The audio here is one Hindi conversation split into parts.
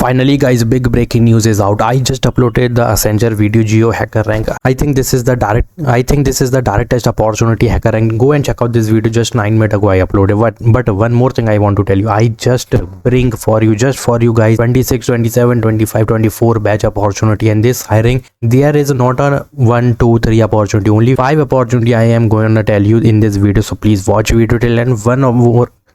Finally, guys, big breaking news is out. I just uploaded the Accenture video geo hacker rank. I think this is the direct test opportunity hacker rank. Go and check out this video. Just 9 minutes ago I uploaded. But one more thing I want to tell you. I just bring for you guys 26, 27, 25, 24 batch opportunity, and this hiring there is not a 1, 2, 3 opportunity. Only 5 opportunity I am going to tell you in this video. So please watch video till end.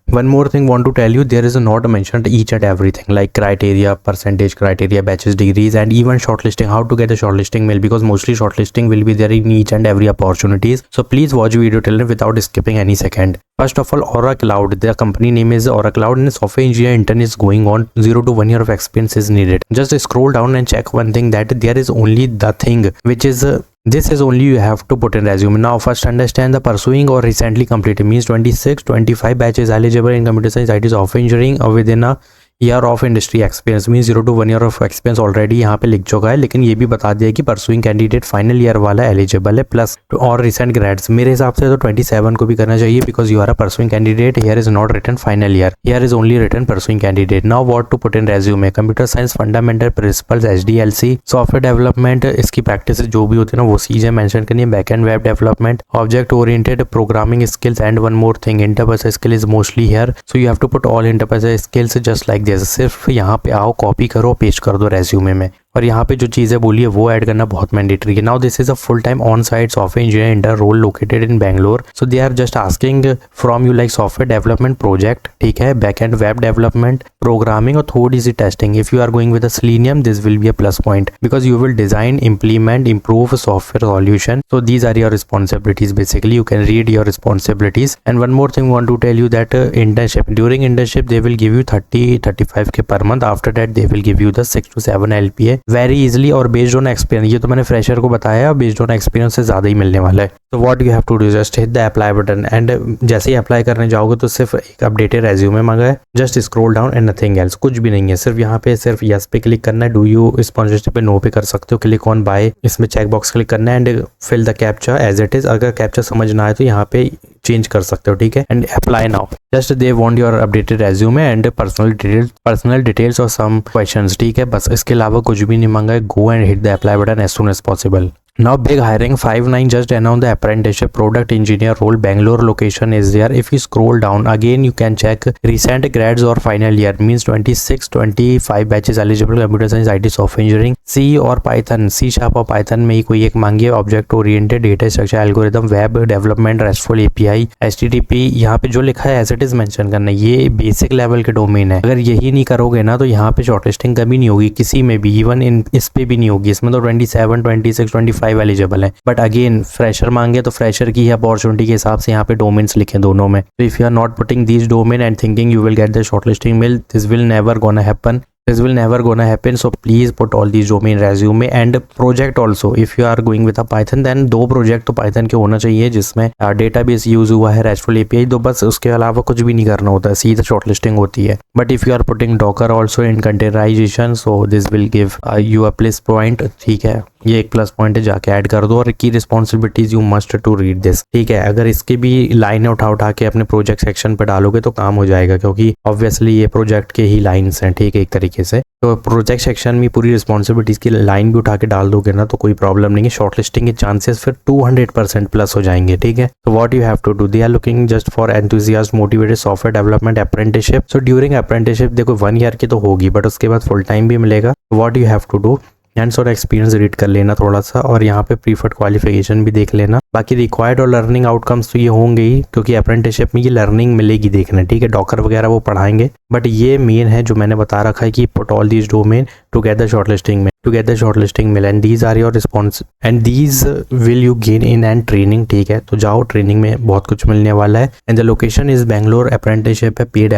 One more thing want to tell you, there is not mentioned each and everything like criteria, percentage criteria, batches, degrees, and even shortlisting, how to get the shortlisting mail, because mostly shortlisting will be there in each and every opportunities. So please watch video till end without skipping any second. First of all, Aura Cloud, the company name is Aura Cloud, and software engineer intern is going on. 0 to 1 year of experience is needed. Just scroll down and check one thing, that there is only the thing which is this is only you have to put in resume. Now first understand the pursuing or recently completed means 26, 25 batches eligible in computer science, IT, software engineering or within a year of industry experience means 0 to 1 year of experience already यहाँ पे लिख चुका है, लेकिन ये भी बता दिया कि परसुइंग कैंडिडेट फाइनल ईयर वाला एलिजिबल है प्लस और रिसेंट ग्रेड्स। मेरे हिसाब से तो 27 को भी करना चाहिए because you are a pursuing candidate. Here is not written final year, here is only written pursuing candidate. Now what to put in resume, computer science fundamental principles, HDLC, software development, इसकी प्रैक्टिस जो भी होती है ना वो चीजें मेंशन करनी है। Backend web development, object oriented programming skills, and one more thing, interpersonal skill is mostly here, so you have to put all interpersonal skills just like this. सिर्फ यहाँ पे आओ, कॉपी करो, पेस्ट कर दो रेज्यूमे में, और यहाँ पे जो चीज़ें बोली है वो ऐड करना बहुत मैंडेटरी है। Now this is a full time on site software engineer intern role located in Bangalore. So they are just asking from you like software development project, ठीक है, back end web development, programming और थोड़ी सी testing. If you are going with Selenium, this will be a plus point because you will design, implement, improve software solution. So these are your responsibilities. Basically you can read your responsibilities. And one more thing I want to tell you that internship, during internship they will give you 30-35K per month. After that they will give you the 6 to 7 LPA very easily और based on experience। ये तो मैंने फ्रेशर को बताया, based on experience से ज़्यादा ही मिलने वाला है। तो what you have to do, just hit the apply button and जैसे ही अप्लाई करने जाओगे तो सिर्फ एक अपडेटेड रेज्यूमे मांगा है, just scroll down and nothing else, कुछ भी नहीं है। सिर्फ यहाँ पे सिर्फ यस पे क्लिक करना है, डू यू स्पॉन्सरशिप पे नो पे कर सकते हो, क्लिक ऑन बाय, इसमें चेक बॉक्स क्लिक करना है and fill the captcha as it is. अगर कैप्चा समझ ना आए तो यहाँ पे चेंज कर सकते हो, ठीक है, and apply now. Just they want your updated resume and personal details और सम क्वेश्चंस, ठीक है, बस इसके अलावा कुछ भी नहीं मांगा है। Go and hit the apply button as soon as possible. Now big hiring 5/9 just announced the apprenticeship product engineer role, Bangalore location is there. If you scroll down again you can check recent grads or final year means 26, 25 batches eligible, computer science, IT, software engineering, C और Python, C# और Python में ही कोई एक मांगी है, object oriented, data structure, algorithm, web development, restful API, HTTP, यहाँ पे जो लिखा है एज इट इज मेंशन करना है। ये बेसिक लेवल के डोमेन है, अगर यही नहीं करोगे ना तो यहाँ पे शॉर्टलिस्टिंग कभी नहीं होगी किसी में भी, इवन इन इस पे भी नहीं होगी। इसमें तो 27, 26, 25 एलिजिबल है, बट अगेन फ्रेशर मांगे तो फ्रेशर की अपॉर्चुनिटी के हिसाब से यहाँ पे डोमेन्स लिखे दोनों में। तो if you are not putting these domain and thinking you will get the shortlisting mail, this will never gonna happen. So please put all these domain resume and project also. If you are going with a Python then 2 project तो Python के होना चाहिए जिसमें डेटाबेस यूज हुआ है, RESTful API, तो बस उसके अलावा कुछ भी नहीं करना होता, सीधा शॉर्टलिस्टिंग होती है। But if you are putting Docker also in containerization, so this will give you a plus point, ठीक है, ये एक प्लस पॉइंट है, जाके ऐड कर दो। और की responsibilities you must to read this, ठीक है। अगर इसके भी लाइन उठा के अपने प्रोजेक्ट सेक्शन पर डालोगे तो काम हो जाएगा, क्योंकि ऑब्वियसली ये प्रोजेक्ट के ही लाइन्स हैं, ठीक है, एक तरीके से। तो प्रोजेक्ट सेक्शन में पूरी रिस्पॉन्सिबिलिटीज की लाइन भी उठा के डाल दोगे ना तो कोई प्रॉब्लम नहीं है, शॉर्टलिस्टिंग के चांसेस फिर 200% प्लस हो जाएंगे, ठीक है। तो what you have to do, they are looking just for enthusiast motivated software development apprenticeship. So during apprenticeship देखो 1 ईयर की तो होगी, बट उसके बाद फुल टाइम भी मिलेगा। What you have to do, hands on experience read कर लेना थोड़ा सा, और यहाँ पे प्रीफर्ड क्वालिफिकेशन भी देख लेना। बाकी रिक्वायर्ड और लर्निंग आउटकम्स तो ये होंगे ही, क्योंकि अप्रेंटिसशिप में ये लर्निंग मिलेगी देखना, ठीक है। डॉकर वगैरह वो पढ़ाएंगे, बट ये मेन है जो मैंने बता रखा है कि put all these domain together shortlisting मिल, and these are your response and these will you gain in and training, ठीक है। तो जाओ, ट्रेनिंग में बहुत कुछ मिलने वाला है। And the location is Bangalore, apprenticeship है, paid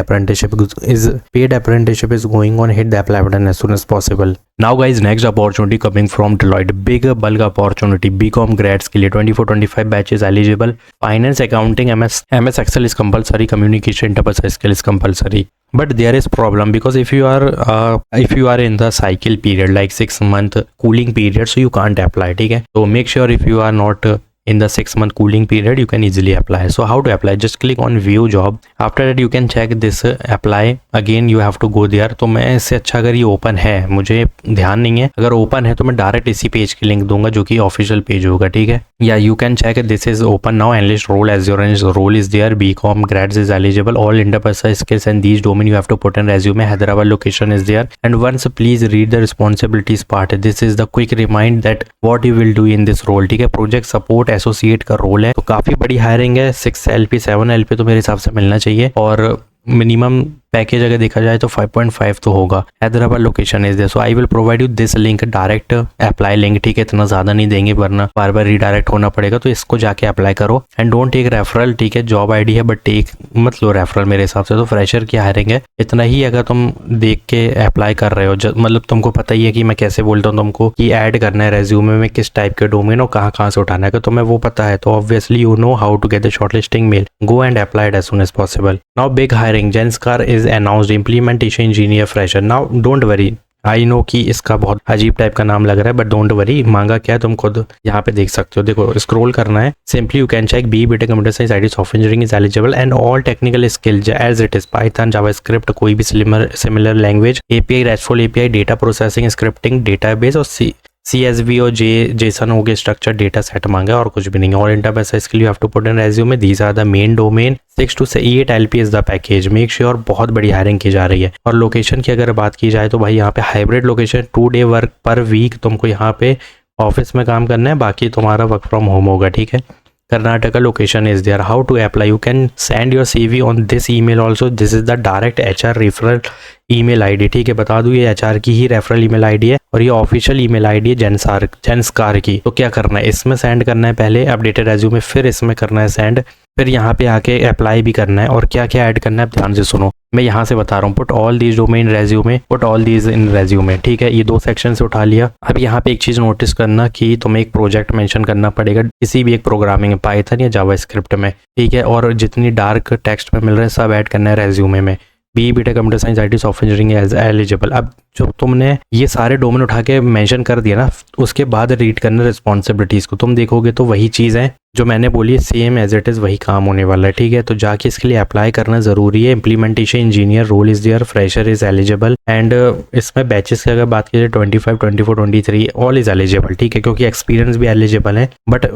apprenticeship is going on, hit the apply button as soon as possible. Now guys next opportunity coming from Deloitte, big bulk opportunity BCom grades के लिए 24-25 batches eligible, finance, accounting, MS Excel is compulsory, communication, interpersonal skill is compulsory. But there is problem because if you are in the cycle period like 6 month cooling period, so you can't apply, ठीक है। तो make sure if you are not in the 6-month cooling period, you can easily apply. So how to apply? Just click on view job. After that you can check this apply. Again you have to go there. तो मैं इससे अच्छा अगर ये ओपन है, मुझे ध्यान नहीं है, अगर ओपन है तो मैं डायरेक्ट इसी पेज की लिंक दूंगा जो कि ऑफिशियल पेज होगा, ठीक है। या you can check this is open now, analyst role as your role is there, BCom grads is eligible, all interpersonal skills and these domain you have to put in resume, Hyderabad location is there and once please read the responsibilities part. This is the quick remind that what you will do in this role, ठीक है। प्रोजेक्ट सपोर्ट एसोसिएट का रोल है, तो काफी बड़ी हायरिंग है। 6 LP 7 LP तो मेरे हिसाब से मिलना चाहिए और मिनिमम पैकेज अगर देखा जाए तो 5.5 तो होगा। Hyderabad location is there, so I will provide you this link, direct apply link, ठीक है। इतना ज़्यादा नहीं देंगे वरना बार बार रीडायरेक्ट होना पड़ेगा, तो इसको जाके अप्लाई करो एंड डोंट टेक रेफरल, ठीक है। जॉब आईडी है बट टेक मत लो रेफरल मेरे हिसाब से। तो फ्रेशर की हायरिंग है, इतना ही अगर तुम देख के अप्लाई कर रहे हो, मतलब तुमको पता ही है कि मैं कैसे बोलता हूँ तुमको कि ऐड करना है रेज्यूमे में किस टाइप के डोमेन और कहाँ से उठाना है, अगर तुम्हें वो पता है तो obviously you know how to get the shortlisting mail, go and apply as soon as possible. Now big hiring, Zensar is announced, implementation engineer fresher. Now don't worry, I know कि इसका बहुत अजीब टाइप का नाम लग रहा है बट डोंट वरी, मांगा क्या है तुम खुद यहाँ पे देख सकते हो। देखो स्क्रॉल करना है, simply you can check B BTech computer science IT software engineering is eligible and all technical skills as it is, Python JavaScript कोई भी similar language, API RESTful API, data processing, scripting, database और CSV और जेसन हो गए, स्ट्रक्चर डेटा सेट मांगा और कुछ भी नहीं। और enterprise skill you have to put in resume, these are the main domain, 6 to 8 LP is the package, make sure बहुत बड़ी हायरिंग की जा रही है। और लोकेशन की अगर बात की जाए तो भाई यहाँ पे hybrid location, 2 day work per week तुमको यहाँ पे ऑफिस में काम करना है, बाकी तुम्हारा वर्क फ्रॉम होम होगा, ठीक है। Karnataka location is there. How to apply, you can send your CV on this email also, this is the direct HR referral email ID, ठीक है। बता दूं ये HR की ही रेफरल ईमेल ID है और ये ऑफिशियल ईमेल ID है जेंसकार की। तो क्या करना है, इसमें सेंड करना है पहले अपडेटेड रेज्यूमे, फिर इसमें करना है सेंड, फिर यहाँ पे आके अप्लाई भी करना है। और क्या क्या ऐड करना है ध्यान से सुनो, मैं यहाँ से बता रहा हूँ, put all these domain resume, put all these in resume, ठीक है। ये 2 सेक्शन से उठा लिया। अब यहाँ पे एक चीज़ नोटिस करना कि तुम्हें एक प्रोजेक्ट मेंशन करना पड़ेगा किसी भी एक प्रोग्रामिंग, पाइथन या जावास्क्रिप्ट में, ठीक है। और जितनी डार्क टेक्स्ट में मिल रहे हैं सब ऐड करना है रेज्यूमे में। B BTech computer science IT software engineering as eligible. अब जो तुमने ये सारे डोमेन उठा के मेंशन कर दिया ना, उसके बाद रीड करना रिस्पॉन्सिबिलिटीज़ को, तुम देखोगे तो वही चीज़ है जो मैंने बोली है, सेम एज इट इज़ वही काम होने वाला है, ठीक है। तो जाके इसके लिए अप्लाई करना ज़रूरी है। Implementation engineer role is there, fresher is eligible and इसमें बैचेस की अगर बात की जाए 25, 24, 23 ऑल इज़ एलिजिबल, ठीक है, क्योंकि एक्सपीरियंस भी एलिजिबल है बट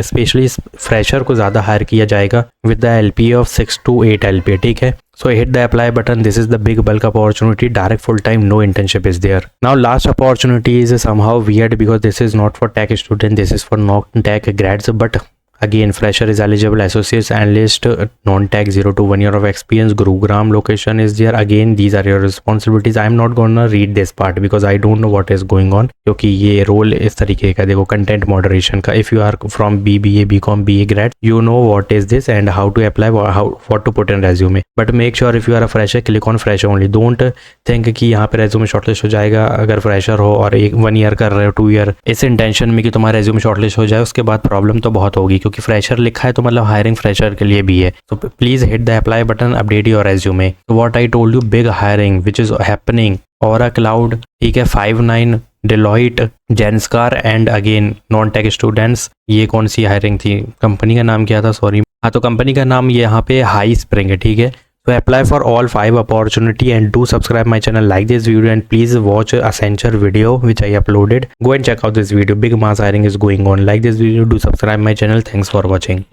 स्पेशली फ्रेशर को ज़्यादा हायर किया जाएगा with the LP of 6 to 8 LP, ठीक है। So hit the apply button. This is the big bulk opportunity. Direct full time, no internship is there. Now last opportunity is somehow weird because this is not for tech student. This is for non-tech grads. But again, fresher is eligible. Associates, analyst, non-tech 0 to 1 year of experience. Gurugram location is there. Again, these are your responsibilities. I am not gonna read this part because I don't know what is going on. क्योंकि ये रोल इस तरीके का, देखो कंटेंट मॉडरेशन का। If you are from BBA BCom BA grad, you know what is this and how to apply, what to put in resume. But make sure if you are a fresher, click on fresher only. Don't think कि यहाँ पे रेज्यूमे शॉर्टलिस्ट हो जाएगा अगर फ्रेशर हो और 1 year कर रहे हो, 2 year, इस इंटेंशन में कि तुम्हारा रेज्यूमे शॉर्टलिस्ट हो जाए, उसके बाद प्रॉब्लम तो बहुत होगी क्योंकि फ्रेशर लिखा है तो मतलब हायरिंग फ्रेशर के लिए भी है। तो please hit the apply button, update your resume. What I told you, big hiring which is happening, Aura Cloud, ठीक है, 5-9, Deloitte, Zensar and again non tech students. ये कौन सी हायरिंग थी, कंपनी का नाम क्या था, सॉरी, हाँ तो कंपनी का नाम ये यहाँ पे हाई स्प्रिंग है, ठीक है। So apply for all 5 opportunity and do subscribe my channel, like this video and please watch Accenture video which I uploaded. Go and check out this video. Big mass hiring is going on. Like this video, do subscribe my channel. Thanks for watching.